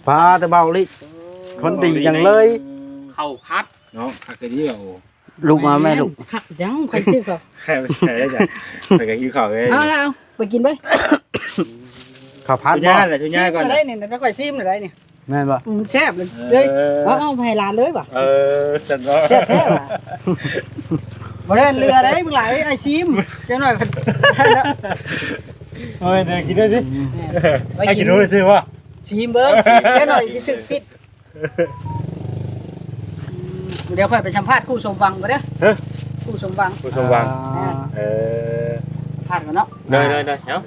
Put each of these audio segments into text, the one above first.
ปลาแต่เบาลิคนดีจังเลยเข้าพัดเนาะพักกันที่แบบลูกมาแม่ลูกขับยังใครชื่อเขาใช่ได้จ้ะไปกันที่เขาเลยเอาแล้วไปกินไปข้าวผัด ทุญ่าแหละทุญ่าก่อน อะไรเนี่ยจะค่อยซิมอะไรเนี่ยแม่นบ่แซ่บเลยเอาไปให้ร้านเลยป่ะจันว่าแซ่บแท้ป่ะบ่ได้เรือได้มึงหลายไอ้ซิมจังหน่อยเฮ้ยเดี๋ยวกินด้วยสิให้กินด้วยสิวะซิมเบิ้งจังหน่อยถึงปิดเดี๋ยวค่อยไปสัมภาษณ์คู่สมหวังบ่เด้อคู่สมหวังพาดกันเนาะได้เดี๋ยว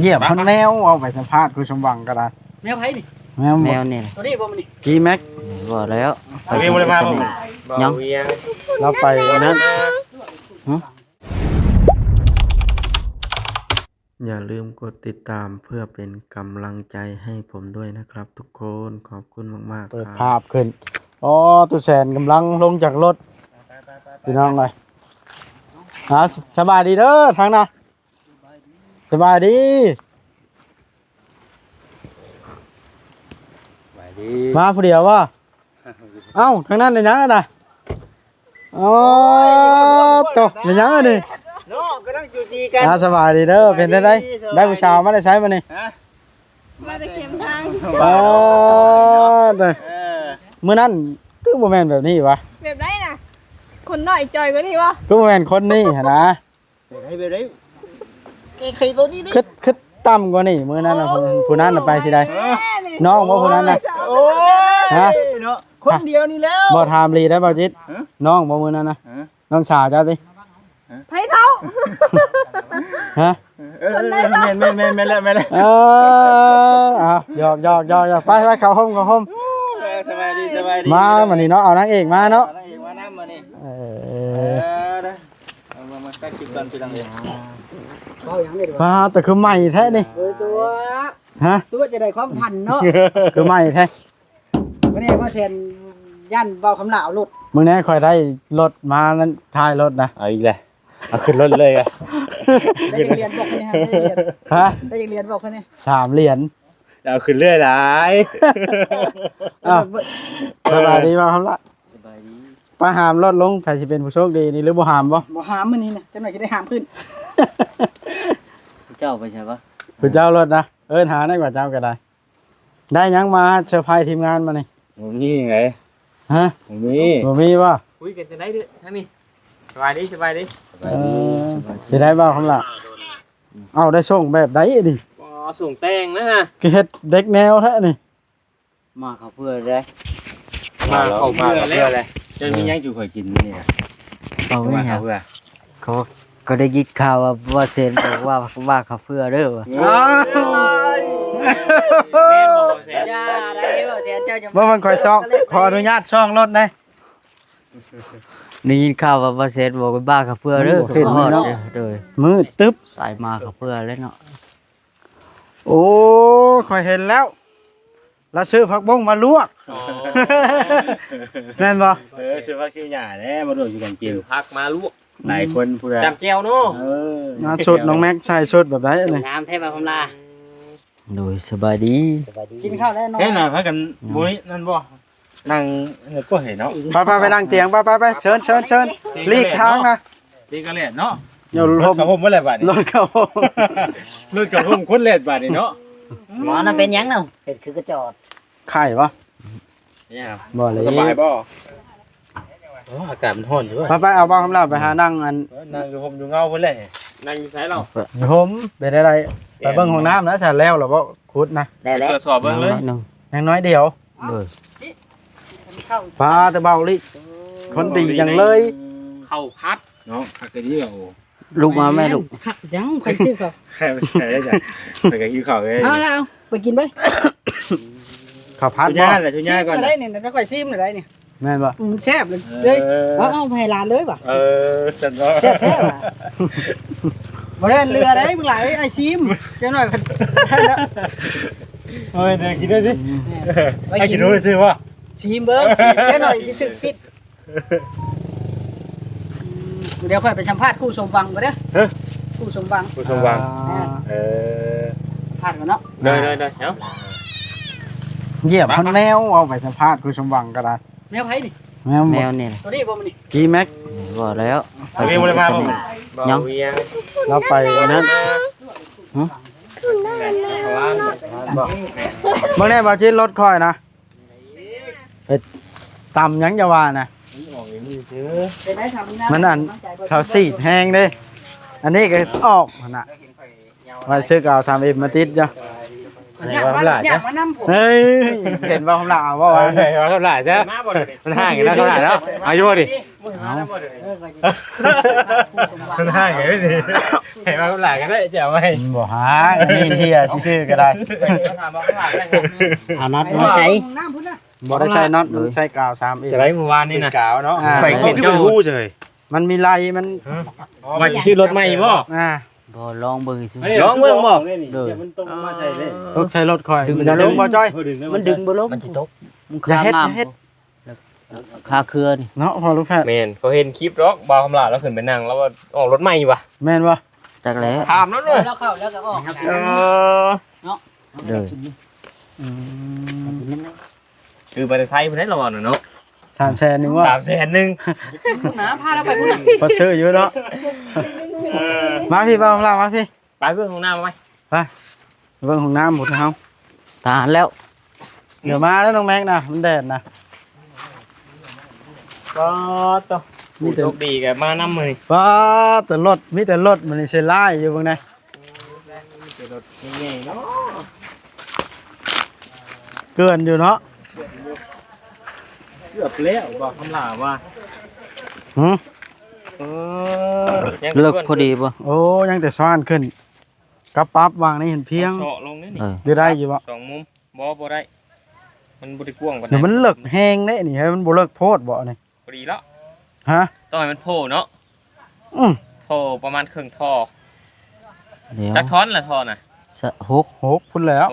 เยี่ยมคนแมวเอาไปสัมภาษณ์คุณสมหวังก็ได้แมวไผนี่แมวนี่ตัวนี้บ่มันนี่กีแม็กบ่แล้วเรียกบ่ได้มาบ่ยังเราไปนั้นอย่าลืมกดติดตามเพื่อเป็นกำลังใจให้ผมด้วยนะครับทุกคนขอบคุณมากๆเปิดภาพขึ้นอ๋อตุแสนกำลังลงจากรถพี่น้องเลยสบายดีเด้อทางน่ะสบายดีมาผู้เดียววะเอ้าทางนั้นเป็นยังไงน่ะอ๋อโตเป็นยังไงนี่เนาะกำลังจูจีกันสบายดีเด้อเป็นได้ผู้ชายมาได้ใช้มานี่มาตะเข็มทางมื้อนั้นคือบ่แม่นแบบนี้วะแบบไรน่ะคนน้อยจอยกว่านี่วะคือบ่แม่นคนนี้หั่นนะแบบไหนเคยตัวนี้ดิคือต่ำกว่านี่มื้อนั้นน่ะผู้นั้นน่ะไปสิได้น้องบ่ผู้นั้นน่ะโอ้ยเนาะคนเดียวนี่แล้วบ่ถามลีได้บ่จิตน้องบ่มื้อนั้นน่ะน้องชาเจ้าติไผเท่าฮะแม่นแล้วหยอกไปเข้าห้องสบายดีมาวันนี้เนาะเอานางเอกมาเนาะนางเอกมานำมานี่มาตักกินก่อนพี่น้องเอ้ยมาแต่คือใหม่แท้นี่ตัวฮะตัวจะได้ความทันเนาะคือใหม่แท้วันนี้พ่อเชนย่านเบาคำหนาวรถมื้อนี้ค่อยได้รถมานั้นท้ายรถนะเอาอีกแล้วเอาขึ้นรถเลยอ่ะได้เรียนบอกคนนี้ฮะได้เรียนบอกคนนี้3เหรียญเอาขึ้นเรื่อยหลายสบายดีบ่ครับล่ะสบายดีป้าหามรถลงใครสิเป็นผู้โชคดีนี่หรือบ่หามบ่หามมื้อนี้นะจังหน่อยจะได้หามขึ้นเจ้าไปใช่ปะผู้เจ้ารถนะหาได้กว่าเจ้าก็ได้ได้ยังมาเซอร์ไพรส์ทีมงานมานี่ผมนี่ไงฮะผมมีบ่คุยกันจะได้ด้วยทั้งนี้สบายดีสิได้บ่ครับล่ะเอ้าได้ส่งแบบใดดิส่งแตงนะฮะคือเฮ็ดเด็กแนวแท้นี่มาเขาเพื่อได้มาเขาเพื่ออะไรจะมียังอยู่เคยกินเนี่ยเอาไม่เพื่อเขาก็ได้ยินข่าวว่าเซนบอกว่าเขาเพื่อเด้อบ่มันค่อยซ่องขออนุญาตซ่องรถได้ได้ยินข่าวว่าเซนบอกว่าบ้าเขาเพื่อเด้อมืดตึ๊บสายมาเขาเพื่อแล้วเนาะโอ้ค่อยเห็นแล้วแล้วซื้อผักบงมาลวกแม่นบ่ซื้อผักขี้หญ้าแน่มาลวกอยู่กันกินผักมาลวกหลายคนผู้ใดจำแจวเนาะมาชุดน้องแม็กใส่ชุดแบบไหนนี่น้ำเทพมาคำลาโดยสบายดีกินข้าวแล้วน้องน่ะพากันบ่นั่นบ่นั่งก็เห็นเนาะไปนั่งเตียงไปเชิญลีกทางนะลีกกระเล็ดเนาะรถกับผมเมื่อไรบาทนี่รถกับผมคนเล็ดบาทนี่เนาะหมอนั่นเป็นยังเนาะเห็ดคือกระจอดไข่ปะเนี่ยบ่เลยสบายบ่อากาศมันร้อนอยู่ไปเอาบ้าคำลาไปหานั่งอยู่ผมอยู่เงาเพิ่นเลยนั่งอยู่ไสเราอยู่ผมเป็นอะไรไปเบิ่งห้องน้ำนะฉันแล้วหรอบ่ขุดนะแล้วตรวจสอบเบิ่งเลยยังน้อยเดียวปลาแต่เบาลิคนดีจังเลยเข้าพัดเนาะพักกันที่ลูกมาแม่ลูกขับยังใครชื่อเขาใช่ได้จ้ะไปกันที่เขาเลยเอาแล้วไปกินไปข้าวผัดทุญ่าแหละทุญ่าก่อนได้เนี่ยจะค่อยซิมอะไรเนี่ยแม่นบ่แซ่บเลยเอาไปให้ร้านเลยป่ะจันว่าแซ่บแท้ป่ะบ่ได้เรือได้มึงหลายไอ้ซิมจังหน่อยเฮ้ยเดี๋ยวกินด้วยสิให้กินด้วยสิวะซิมเบิ้งจังหน่อยถึงปิดเดี๋ยวค่อยไปสัมภาษณ์คู่สมหวังบ่เด้อคู่สมหวังพาดกันเนาะได้เดี๋ยว เหยียบพันแมวเอาไปสัมภาษณ์คุณสมหวังก็ได้ แมวไผนี่ แมว แมวนี่ ตัวนี้บ่มันนี่ กีแม็ก บ่แล้ว เอาเองบ่ได้มาบ่ ยัง เวียง เราไปนั้นเมื่อไหร่บาจิตรถคอยนะไปต่ำยังจะว่านะ เป็นได้ทำนี่นะ มันอันชาวซีดแห้งเด้อันนี้ก็ออกมันน่ะมาซื้อกาว3Mมาติดจ้ะ อยากมานำผม เฮ้ยเห็นว่าคำหลังว่าว่า เฮ้ยว่าเท่าไหร่ซะมันห่างกันแล้วเท่าไหร่แล้วอายุดิมันห่างกันดิเห็นว่าเท่าไหร่กันได้จะเอาไหม บ่หานี่เฮียซื่อๆก็ได้ เอานัดมาใช้ น้ำพุ่นน่ะ บ่ได้ใช้น็อตใช้กาว3M จะได้เมื่อวานนี่นะกาวเนาะ อ่า ไปเห็นเจ้าฮู้เลย มันมีลายมัน ว่าจะซื้อรถใหม่บ่ บ่ลองเบิ่งซื่อ ร้องเมืองบ่ เด้อ มันต้องมาใช่เลย ต้องใช้รถคอยอย่าลงบ่จ้อย มันดึงบ่ลงมันสิตกมัน อย่า คา เฮ็ด น้ อย่าเฮ็ด ำคาเครือนี่ เนาะพอลูกแพทย์ แม่นเขาเห็นคลิปร็อกบาวคำลาแล้วขึ้นไปนั่งแล้วว่าออกรถใหม่ว่ะ แม่นบ่ จักแล้ว ถามแล้วเลย แล้วเข้าแล้วก็ออก เด้อ คือประเทศไทยเพิ่นให้ระวังเนาะ 300,000นึงว่า 300,000 นะพาเราไปพุ่นน่ะ พอซื้ออยู่เนาะมาพี่บ่าวลามาพี่ ไปเพื่อนของน้ามาไหม ไปเบิ่งห้องน้ำหมดเฮา ทหารแล้ว เดี๋ยวมาแล้วน้องแม็กนะมันแดดนะ ก็ต่อมีโชคดีกับมานำมื้อนี้ ว้าแต่รถมีแต่รถมันนี่เซล่าอยู่เบิ่งได้ รถใหญ่ๆเนาะ เกินอยู่เนาะ เกือบแล้วบอกคำลาว่า หึ เลิกพอดีบ่ โอ้ยังแต่ซ้อนขึ้นกระปั๊บวางนี่เห็นเพียง เฉาะลงนี่นี่ เออ เดี๋ยวได้อยู่บ่ สองมุมบ่ได้มันบ่ได้กว้างปาน เดี๋ยวมันเลิกแห้งเด้นี่ให้มันบ่เลิกโพดบ่นี่ พอดีแล้ว ฮะ ต้องให้มันโผล่เนาะ อือ โผล่ประมาณครึ่งท่อ เดี๋ยว จักท่อนละท่อน่ะ หก โหพุ่นแล้ว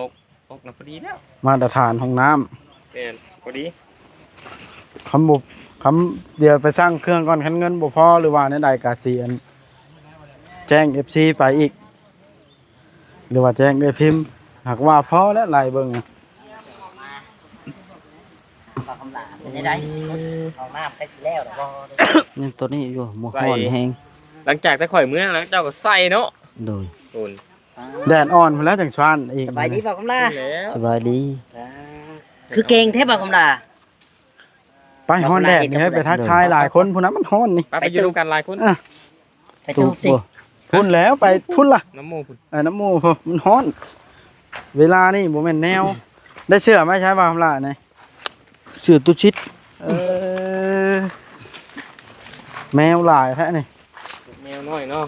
ตกน่ะพอดีแล้ว มาตรฐานห้องน้ำ แม่นพอดี คำบุคำเดี๋ยวไปสร้างเครื่องก่อนคันเงินบ่พอหรือว่าในใดกาเสียนแจ้ง FC ไปอีก หรือว่าแจ้งด้วยพิมพ์หากว่าพอแล้วไล่เบิ่ง เป็นได้เอาน้ำไปสิแล้วบ่ ยังตัวนี้อยู่หมฮ้อนแฮง หลังจากแต่ข่อยเมื่อแล้วเจ้าก็ใส่เนาะ โดย โอน แดดอ่อนพุ่นแล้วจังสวานอีก สบายดีบ่คำลา แล้ว สบายดี คือเก่งแท้บ่คำลา ไปฮ้อนแดดนี่ให้ไปทักทายหลายคนพุ่นนั้นมันฮ้อนนี่ ไปอยู่ร่วมกันหลายคน ไป ตุ ตู้ ก ติ บ่ พุ่นแล้วไปพุ่นล่ะ น้ำมูกพุ่น น้ำมูกมันฮ้อน เวลานี่บ่แม่นแนว ได้เสื้อไหมใช้บ่าคำล่ะนี่ เสื้อตุชิด เออแมวหลายแท้นี่ แมวน้อยเนาะ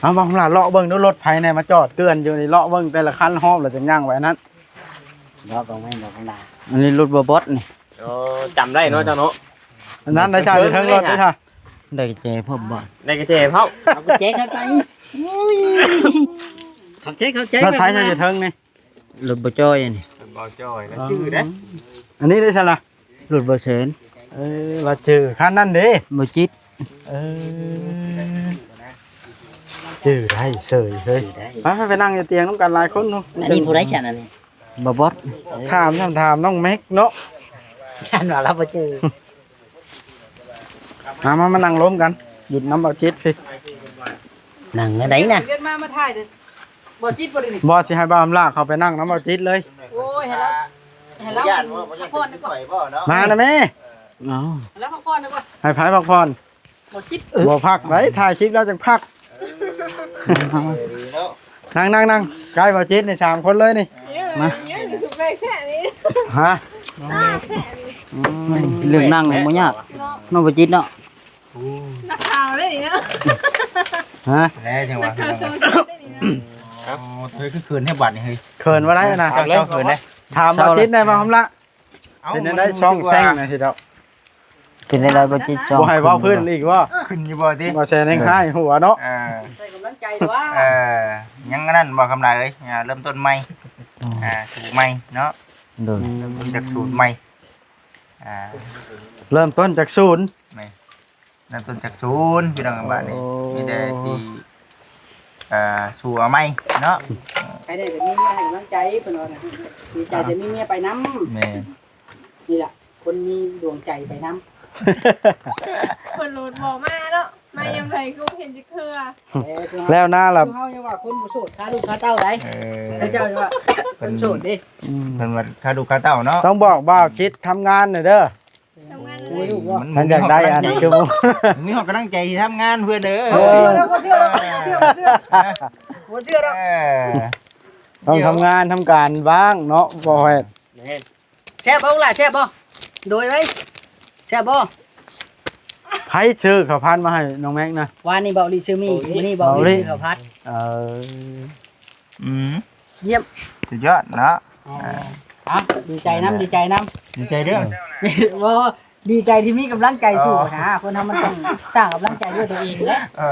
เอาบ่าคำล่ะเลาะเบิ่งดูรถภายในมาจอดเตือนอยู่นี่เลาะเบิ่งแต่ละคันฮอบแล้วจังย่างไว้อันนั้น ดอกเอาไว้บ่คำลา อันนี้รถบ่บอสนี่ จำได้เนาะเจ้าเนาะ อันนั้นได้ชาอยู่ทั้งรถด้วยค่ะ ได้แจพ่อบ่ ในกระเจเฮา เอาไปแจ๊กไปเขาแจ๊ก รถไฟชาอยู่ทั้งนี่ รถบ่จ้อยอันนี้ บ่จอยแล้วชื่อเด้ อันนี้ได้ชาละ รถบ่เสน เราจื้อคันนั้นเด้ บ่จิต เออจื้อได้เสยเฮ้ยไปนั่งอยู่เตียงน้ำกันหลายคนเนาะ อันนี้ผู้ใดฉันอันนี้ บ่บอส ถามน้องแม็กเนาะ ฉันว่าเราบ่เจอ มานั่งล้มกันหยุดน้ำเอาจิตพี่ นั่งอันไหนน่ะ เรียนมาถ่ายเด้อบ่จิตบ่ได้นี่ บอสสิให้บ้ามลากเขาไปนั่งน้ำเอาจิตเลย โอ้ยให้เราพักผ่อนดีกว่า มานะแม่ เอ้า แล้วพักผ่อนดีกว่า ให้พายพักผ่อน บ่จิต บ่พักไว้ถ่ายคลิปแล้วจังพักนั่งใกล้บ่จิตใน3คนเลยนี่ มาเนี่ยสุดเลยแค่นี้ ฮะ เรื่องนั่งนี่บ่ยากน้องบ่จิตเนาะ นักข่าวเลยนี่เนาะ ฮะ แล้วจังห นั วะ กข่าวโซเชียลได้นี่นะ เฮ้ยคือคืนให้บัตรนี่เฮ้ย เขินว่าไรนะ เจ้าเจ้าคืนได้ ถามบ่จิตได้มาพร้อมละเป็นได้ช่องแซงนะสิเดา เป็นได้บ่จิตจอง บ่ให้เว้าพื้นอีกว่า ขึ้นอยู่บ่ติ บ่แซงให้ค่ายหัวเนาะ ใส่กำลังใจว่า ยังนั่นบ่คำนายเอ้ยเริ่มต้นใหม่สูตรใหม่เนาะ โดย เริ่มต้นจากสูตรใหม่เริ่มต้นจากศูนย์ เริ่มต้นจากศูนย์พี่น้องกันบ้านนี่มีแต่สิสู่เอาใหม่เนาะ ใครได้ก็มีเมียให้กำลังใจเพิ่นว่าน่ะดีใจจะมีเมียไปนำ แม่ นี่ล่ะคนมีดวงใจไปนำ เพิ่นโหลดบอกมาเนาะมายังไงกูเห็นจิเทื่อ แล้วหน้าล่ะ เฮายังว่าคนบ่โสดค่าลูกค่าเต้าได้เจ้าว่าคนโสดดิ เพิ่นว่าค่าดูค่าเต้าเนาะ ต้องบอกบ่าวคิดทำงานหน่อยเด้อ ทำงาน มีลูกบ่ มันอยากได้อันคือบ่ มีความกำลังใจที่ทำงานเพื่อเด้อ บ่เชื่อแล้วบ่เชื่อแล้ว ต้องทำงานทำการบ้างเนาะบ่ให้ แซ่บบ่ล่ะแซ่บบ่โดยไว้แซ่บบ่ ไผชื่อข้าวพันธุ์มาให้น้องแม็กนะ วานนี้เบาลีชื่อมีมื้อนี้เบาลีชื่อข้าวผัด เออ อืม เยี่ยม สุดยอดเนาะ ดีใจน้ำดีใจน้ ดีใจเด้อ ำว่าดีใจที่มีกำลังใจสู้นะคนทำมันต้องสร้างกำลังใจด้วยตัวเองแหละ ก็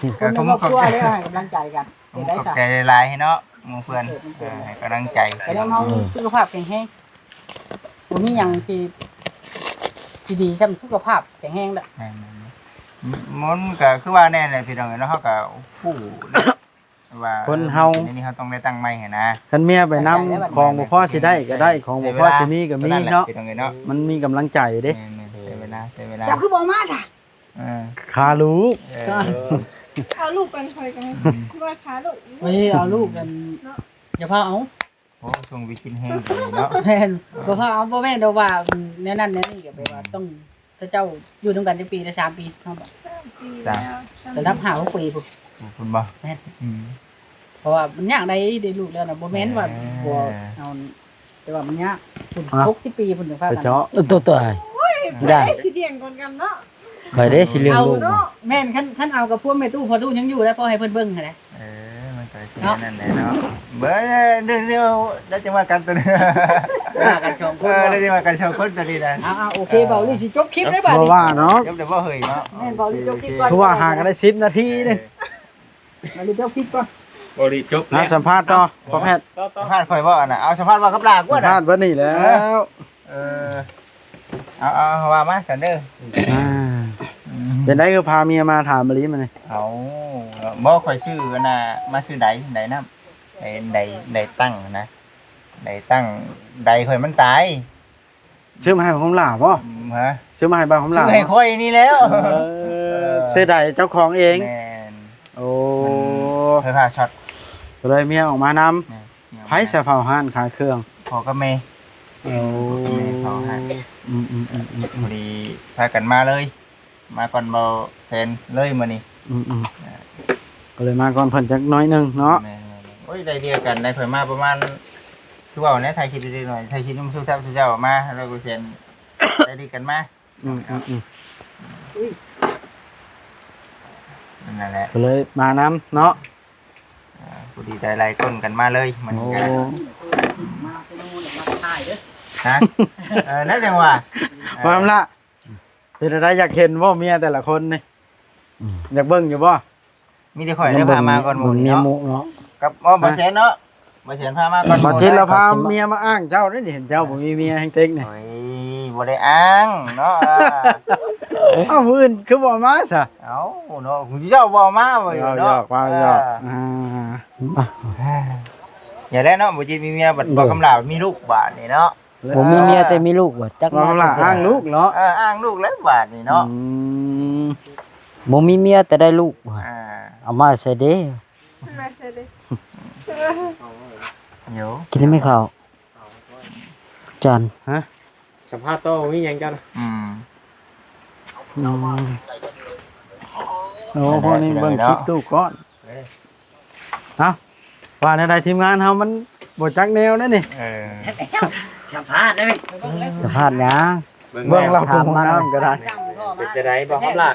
ขคนในครอบครัวเลยให้กำลังใจกัน ผม ได้ ขอบ จ้ะ ใจหลายๆให้เนาะหมู่เพื่อนให้กำลังใจ แต่แล้วเขาสุขภาพแข็งแรงผมมีอย่างที่ดีจำสุขภาพแข็งแรงแหละ มันก็คือว่าแน่เลยพี่น้องเนาะเขาก็ผู้ว่านี่เขาต้องได้ตั้งไม่เห็นนะ คันเมียไปนำของบ่พอสิได้ก็ได้ของบ่พอสิมีก็มีเนาะ พี่น้องเนาะ มันมีกำลังใจเด้ ใช้เวลาใช้เวลา จับคือบอกมาจ้ะ คาลูก เอาลูกกันคอยกันว่าขาลูก ไม่เอาลูกกันอย่าพาเอา โอ้ช่วงวิกินแห้งเนาะ แม่นบ่พาเอาบ่แม่นเดาว่าแน่นั่นแน่นี่ก็แปลว่าต้องถ้าเจ้าอยู่ด้วยกันจังปีละ3 ปีเท่านั้น แต่รับหาว่าปีพุ่น คุณบ่ เพราะว่ามันยากได้ลูกแล้วนะบ่แม่นว่าบ่เอาแต่ว่ามันยากพุ่น60 ปีพุ่นถึงพา ไป กัน เจาะ ตัว ได้ สิเดียงก่อนกันเนาะ ไปได้สิเลี้ยง เอา ลูก เนาะ แม่นคันเอากับพวกแม่ตู้พอตู้ยังอยู่แล้วพอให้เพิ่นเบิ่งหั่นแหละ มันก็คือนั่นแหละเนาะเบ้อเดี๋ยวได้จังว่ากันตัวนี้ ว่ากันชมคน ได้จังว่ากันชาวคนตัวนี้นะ เอาโอเคเบาลี่สิจบคลิปได้บ่ บ่ นี่ ว่าเนาะ เดี๋ยวบ่เฮยเนาะ แม่นเบาลี่จบคลิปก่อน คือว่าห่างกันได้10นาทีนึง เบาลี่จบคลิปก่อน บริจบ นะสัมภาษณ์ต่อพ่อแพทย์ สัมภาษณ์ข่อยบ่น่ะเอาสัมภาษณ์ว่ากับลาก สั ว่าม น่ะ ภาษณ์เบิดนี่แล้ว เอาว่ามาสันเด้อ เป็นได้คือพาเมียมาถามมะลิมานี่ เอาบ่ข่อยชื่อน่ะมาชื่อใดนำใดตั้งนะใดตั้งใดข่อยมันตาย ซื้อมาให้ผมหลาบ่ ฮะ ซื้อมาให้บ้านผมห ชื่ ลา อให้ข่อยนี่แล้ว เสียดายเจ้าของเอง แม่น โอ้ เคยพาช็อต ก็เลยเมียออกมานำไผสะเผาห้านขายเครื่อง พอกับแม่ โอ้ แม่เขาให้ อืม พอดีพากันมาเลย มาก่อนเบาเซนเลยมื้อนี้ ก็เลยมาก่อนเพิ่นจักหน้อยหนึงเนาะ แม่ๆโอ้ยได้เดียวกันได้ข่อยมาประมาณคือว่าเนี่ยถ่ายคลิปดีๆหน่อยถ่ายคลิปนุ่มสู้ทับสู้เจ้ามาแล้วก็เซนได้ดีกันมานั่นแหละ ก็เลยมานำเนาะ ผู้ดีใจไล่ต้นกันมาเลยมัน โอ้ ก็ มาเป็นมูลมาถ่ายเด้อ ฮะนั่นจังว่า ว่าทำละเป็นอะไรอยากเห็นว่าเมียแต่ละคนนี่อยากเบิ่งอยู่บ่ มีแต่ข่อยได้พามาก่อนหมู่ เมีย เนาะ หมูเนาะ กับบ่เซนเนาะบ่เซนพามาก่อนห บ่ มู่ ทินเราพาเมียมาอ้างเจ้าได้นี่เห็นเจ้าบ่มีเมียแห่งเต็กนี่ โอ้ยบ่ได้อ้างเนาะ อ้าวผู้อื่นคือบ่มาซะ เอ้าเนาะคุณเจ้าบ่มาบ่ หยอก เนาะ ว่าหยอกอย่าแล้วเนาะบ่จิมีเมียบัดบ่กำลามีลูกบาดนี่เนาะ ผมมีเมียแต่มีลูกว่ะจัก ว่าล่ะอ้างลูกเนาะ อ้างลูกแล้วบาดนี่เนาะ บ่มีเมียแต่ได้ลูกว่ะเอามาใส่เด้ มาเสร็จเลย เดี๋ยว กินได้ไหมข้าวจาน สัมภาษณ์โตมีหยังจัง โอ้พวกนี้เบิ่งคลิปตู้ก่อนเอ้าว่าในใดทีมงานเฮามันบ่จักแนวนั่นนี่ สัมภาษณ์ได้ไหม สภาพหยัง เบิ่งเราผู้น้ำก็ได้ เป็นจะได้บ่ครับล่ะ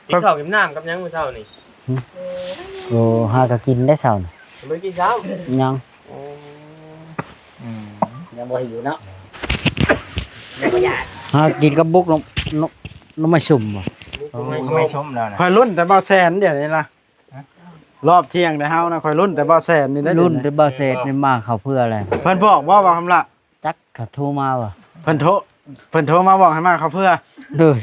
กินข้าวกินน้ำกับหยังมื้อเช้านี่ โอ้หาก็กินได้เช้านี่ บ่กินเช้า ยัง ยังบ่หิวเนาะ หากินกับบุกลงมาสุ่มบ่ ไม่ชมแล้วนะ คอยรุ่นแต่บ่แสนเดี๋ยวนี้ล่ะรอบเที่ยงได้เฮานะคอยรุ่นแต่บ่แสนนี่ได้ รุ่นได้บ่เสร็จนี่มาเขาเพื่ออะไร เพิ่นบอกว่าคำละ จักเขาโทรมาว่ะ เพิ่นโทรมาบอกให้มาเขาเพื่อ เด้อ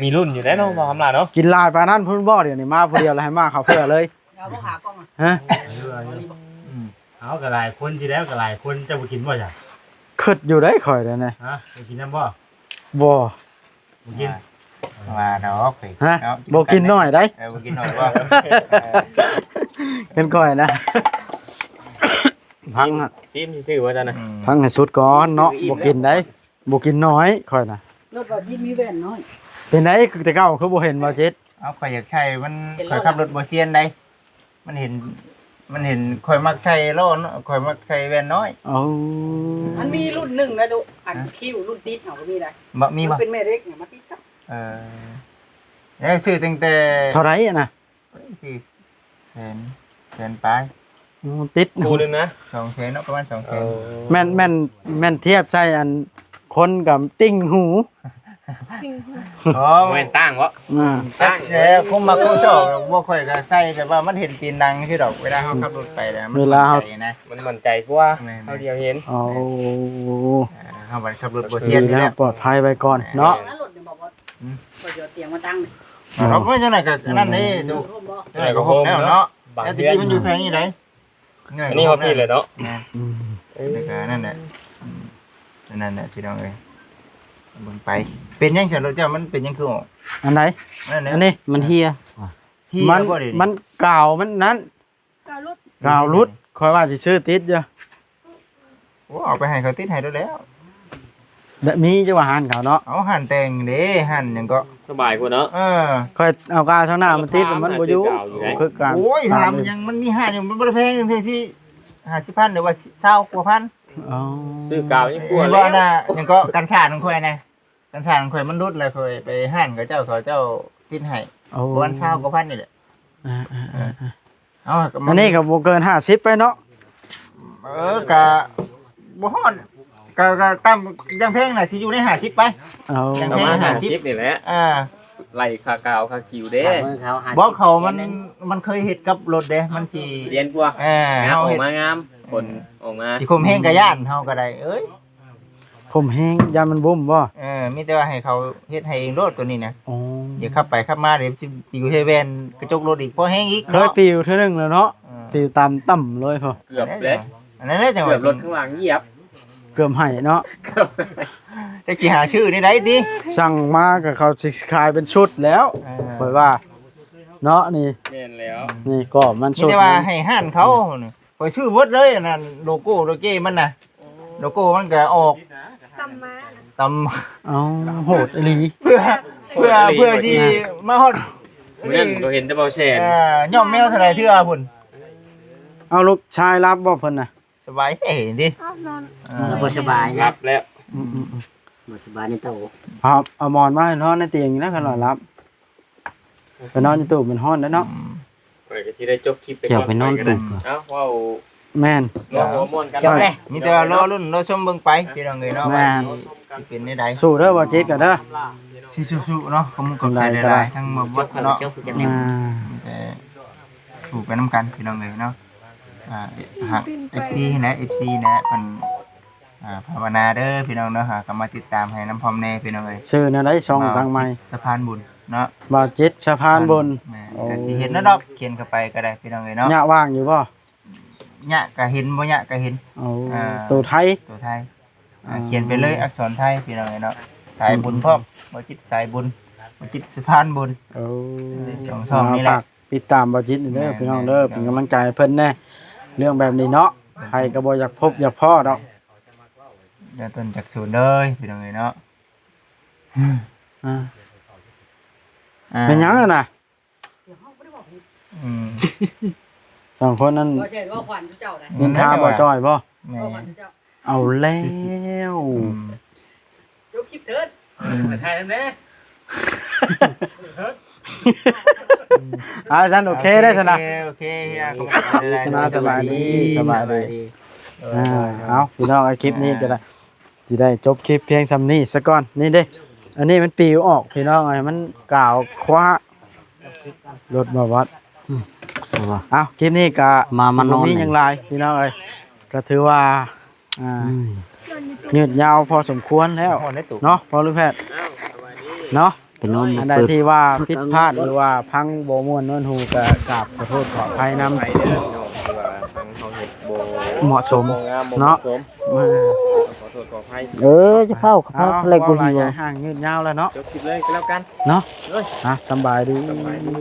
มีรุ่นอยู่แล้วเนาะบ่คำล่ะเนาะ กินลายปานนั้นเพิ่นบ่เดี๋ยวนี้มาผู้เดียวแล้วให้มาเขาเพื่อเลย ง เอาบ่หากล้อง ฮะ เอาก็หลายคนสิแล้วก็หลายคนจะบ่กินบ่จ้ะ คิดอยู่ได้ข่อยแล้วนะ ฮะบ่กินน้ำบ่ บ่ บ่กิน ว่าดอกเฮ้ย ฮะ เนา บ่กินน้อยได้ บ่กินน้อยบ่ เป็นข่อยนะพังอะ ซิมซื่อๆว่าจ้ะนะ พังให้สุดก่อนเนาะบ่กินได้บ่กินน้อยข่อยน่ะ รถว่ายิ้มมีแว่นน้อย เป็นไดแต่เก่าคือบ่เห็นบ่จิต เอาข่อยอยากใช้มันข่อยขับรถบ่เซียนได้มันเห็นข่อยมักใช้ล้อเนาะข่อยมักใช้แว่นน้อย เอา มันมีรุ่นหนึ่งนะตุอันคิวรุ่นติดเอาก็มีได้ บ่มี มั บ่ นเป็นแม่เล็กเนี่ยมาติดครับ แล้วซื้อตั้งแต่ เท่าไหร่อะนะ สี่แสนปลาย โอ้ติด กูนึงนะ 2แสนเนาะประมาณ2แสน แม่นเทียบใส่อันคนกับติ่งหู อ๋อ บ่แม่นตั้งวะ อ่า ตั้งแล้วคงมักคงชอบบ่ค่อยก็ใส่แบบว่ามันเห็นตีนดังซื่อดอกเวลาเฮาขับรถไปนะมันใจนะ มันมั่นใจกว่าเฮาเดียวเห็น เอา เฮาบ่ขับรถบ่เซียน ดี อยู่ แล้ แล้ว ว ปลอดภัยไว้ก่อนเนาะ นั้นรถเนี่ยบอกว่าก็จะเตียงมาตั้ง เราไม่จังได๋ก็นั่นนี่ดู ร่มบ่ จังได๋ก็โฮมแล้วเนาะ บาง แล้วตะ เดือน กี้มันอยู่แค่นี้ได้ อันนี้ฮอดพี่เลยเนาะ อืม แล้วก็นั่นแหละนั่นแหละพี่น้องเอ้ยเบิ่งไปเป็นยังซั่นรถเจ้ามันเป็นยังคือออก อันไหน นั่นแหละ อันนี้ มันเฮีย ที่ มัน บ่ได้ มันกาวมันนั้นกาวรุดคอยว่าสิซื้อติดอยู่ โอ้เอาไปให้เขาติดให้แล้ว แบบมีจะว่าหานเขาเนาะ เอาหั่นแต่งเด้หั่นหยังก็ สบายกว่าเนาะ คอยเอากาวเท่าหน้ามันติดมันบ่อยู่คือการ โอ้ยถามยังมันมีหั่นอยู่มันบ่ได้แพงเพียงที่50,000หรือว่า20กว่าพัน อ๋อ ซื้อกาวยังกลัว เห็น เล บ่ ย น่ะยังก็กันชาของข่อยนะกันชาของข่อยมันรุดเลยข่อยไปหั่นกับเจ้าเขาเจ้าติดให้ โอ้ ประมาณ20กว่าพันนี่แหละ อ่า เอา ๆอันนี้ก็บ่เกิน50ไปเนาะ กะบ่ฮอดกะตามยังเพลงน่ะสิอยู่ใน50ไป เอา ยัง ประ ไง มาณ50นี่แหละ อ่า ไล่คากาวคากิวเด้ บ่เขามันเคยเฮ็ดกับรถเด้มันสิ เสียนกว่า งา งาม เฮา ออก เฮ็ด มางามผลออกมา สิคมแฮงกะย่านเฮาก็ได้เอ้ย คมแห้งยานมันบุ้มบ่ มีแต่ว่าให้เขาเฮ็ดให้เองรถตัวนี้นะ อ๋อ เดี๋ยวขับไปขับมาเดี๋ยวสิอยู่ให้แวนกระจกรถอีกพอแฮงอีก เคยปิวเท่านึงแล้วเนาะปิวตามต่ำเลยพอ เกือบเลย อันนั้นแหละจังห เกื วะ อบรถข้างหลังเหยียบ เกือบให้เนาะ จะกี่หาชื่อนี่ได้ดิ สั่งมากับเขาสิขายเป็นชุดแล้วข่อยว่า เนาะนี่ แม่นแล้ว นี่ก็มัน มี ชุด แต่ว่าให้ห้านเขาคอยชื่อเบิดเลยอันนั้นโลโก้โลเก้มันน่ะโลโก้มันก็ออกตำ เอาโหดอีหลี เพื่อสิมาฮอด เมื่อนั้นก็เห็นแต่เบาแสน ย่อมแมวเท่าไหร่เทื่อพุ่น เอาลูกชายรับบ่เพิ่นน่ะ สบายเอ้ดิ บ่สบาย รั นะ บแล้ว บ่สบายในโต ครับเอาหมอนมาให้นอนในเตียงนี่นะคันว่ารับไปนอนในตู้มันฮ้อนแล้วเนาะ ข่อยก็สิได้จบคลิปไป เที่ยวไปนอนตุก เอ้าว้าว แม่น รอหัวม่วนกัน จบเลย มีแต่ว่ารอรุ่นรอชมเบิ่งไปพี่น้องเอ้ยเนาะว่าสิเป็นได้ใด สู้เด้อบ่จิตกันเด้อ สิสู้ๆเนาะขอบคุณกับใจหลายๆทั้งหมดวัดเนาะ อ่า ถูกไปน้ำกันพี่น้องเลยเนาะหาก FC นะ FC นะเป็นภาวนาเด้อพี่น้องเนาะหากมาติดตามให้น้ำพร้อมแน่พี่น้องเลย ชื่อนั่นได้ช่องทางใหม่ สะพานบุญเนาะ บ่จิตสะพานบน แม่ก็สิเห็นนะดอกเขียนเข้าไปก็ได้พี่น้องเลยเนาะ ยะว่างอยู่บ่ ยะก็เห็นบ่ยะก็เห็น เอาตัวไทย ตัวไทยเขียนไปเลยอักษรไทยพี่น้องเลยเนาะสายบุญพร้อมบ่จิตสายบุญบ่จิตสะพานบุญ เอา ช่องนี่แหละ ฝากติดตามบ่จิตเด้อพี่น้องเด้อเป็นกำลังใจให้เพิ่นแน่เรื่องแบบนี้เนาะใครก็บ่อยากพบอยากพ้อดอก เดี๋ยวต้นจากศูนย์เลยพี่น้องเลยเนาะ อ่าเป็นหยังอะน่ะ อืม สองคนนั้น บ่ใช่ว่าขวัญเจ้าได้ นินทาบ่จ้อยบ่ แม่ ว่าขวัญเจ้า เอาแล้ว ยกคลิปเถิด ถ่ายนำแน่ อาจารย์โอเคได้สนะ โอเค สบายดีเอาพี่น้องไอ้คลิปนี้ก็ได้สิได้จบคลิปเพียงซำนี้ซะก่อนนี่เด้อันนี้มันปิวออกพี่น้องไอ้มันกาวคว้ารถบ่วัดเอาคลิปนี้ก็ มานอน มีหยังหลายพี่น้องเอ้ยก็ถือว่ายืดยาวพอสมควรแล้ว หอนได้ตุ เนาะพอลูกแพทย์เนาะ ไปนอน อันใด เปิด ที่ว่าผิดพลาดหรือว่าพังบ่ม่วนนวลหูก็กราบขอโทษขออภัยนำ ไปเด้อพี่น้องที่ว่าทางเขาเฮ็ดบ่ เหมาะสม บ่งามบ่เห เนาะ มาะสม มา ขอโทษขออภัย จะเข้าอะไรกู หลาย อยู่ ห่างยืดยาวแล้วเนาะ จบคลิปเลยก็แล้วกัน เนาะ เอ้ย สำบายดี สบายดี